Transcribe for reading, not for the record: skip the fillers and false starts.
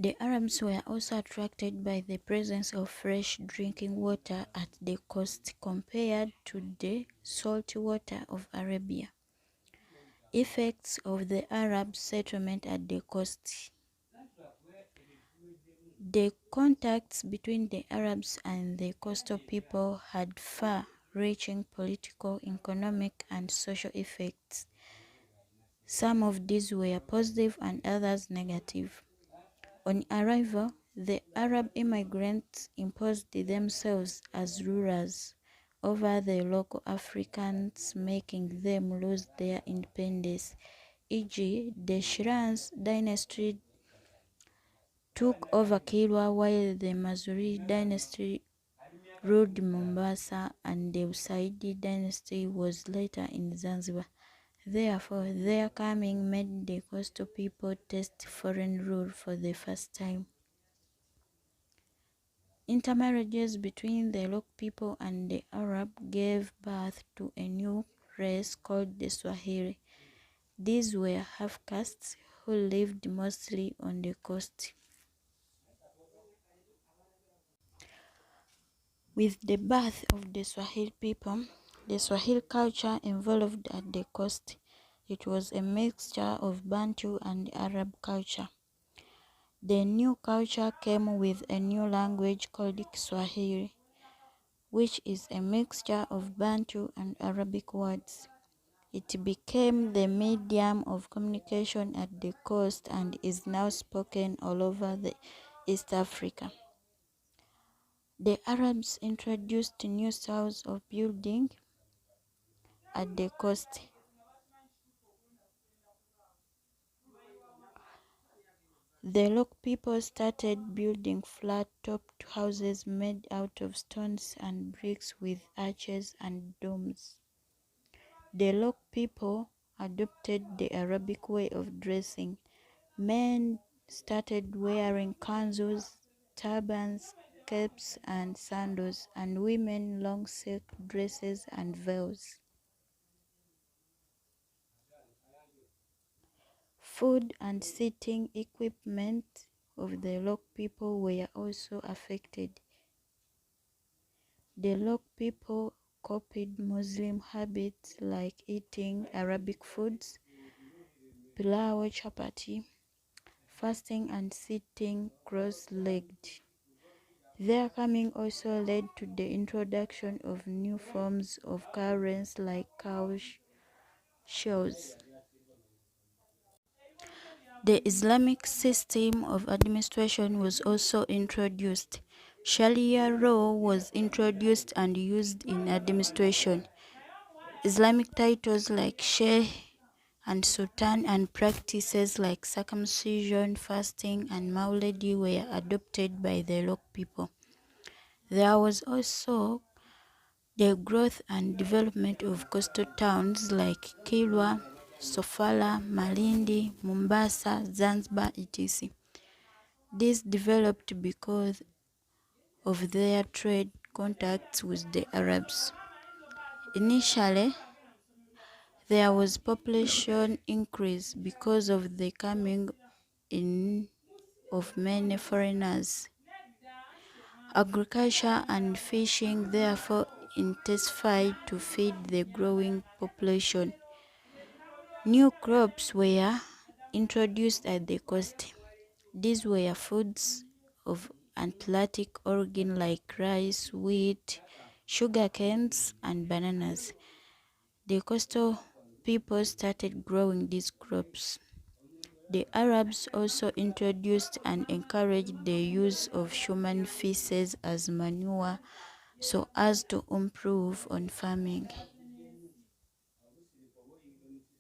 The Arabs were also attracted by the presence of fresh drinking water at the coast compared to the salty water of Arabia. Effects of the Arab settlement at the coast. The contacts between the Arabs and the coastal people had far-reaching political, economic, and social effects. Some of these were positive and others negative. On arrival, the Arab immigrants imposed themselves as rulers over the local Africans, making them lose their independence. E.g., the Shiraz dynasty took over Kilwa while the Mazuri dynasty ruled Mombasa and the Usaidi dynasty was later in Zanzibar. Therefore, their coming made the coastal people taste foreign rule for the first time. Intermarriages between the local people and the Arab gave birth to a new race called the Swahili. These were half-castes who lived mostly on the coast. With the birth of the Swahili people, the Swahili culture evolved at the coast. It was a mixture of Bantu and Arab culture. The new culture came with a new language called Kiswahili, which is a mixture of Bantu and Arabic words. It became the medium of communication at the coast and is now spoken all over East Africa. The Arabs introduced new styles of building at the coast. The local people started building flat-topped houses made out of stones and bricks with arches and domes. The local people adopted the Arabic way of dressing. Men started wearing kanzus, turbans, capes, and sandals, and women long silk dresses and veils. Food and sitting equipment of the local people were also affected. The local people copied Muslim habits like eating Arabic foods, pilau, chapati, fasting and sitting cross-legged. Their coming also led to the introduction of new forms of currency like cow shells. The Islamic system of administration was also introduced. Sharia law was introduced and used in administration. Islamic titles like Sheikh and Sultan and practices like circumcision, fasting, and Maulidi were adopted by the local people. There was also the growth and development of coastal towns like Kilwa, Sofala, Malindi, Mombasa, Zanzibar, etc. These developed because of their trade contacts with the Arabs. Initially, there was population increase because of the coming in of many foreigners. Agriculture and fishing therefore intensified to feed the growing population. New crops were introduced at the coast. These were foods of Atlantic origin like rice, wheat, sugar canes, and bananas. The coastal people started growing these crops. The Arabs also introduced and encouraged the use of human feces as manure so as to improve on farming.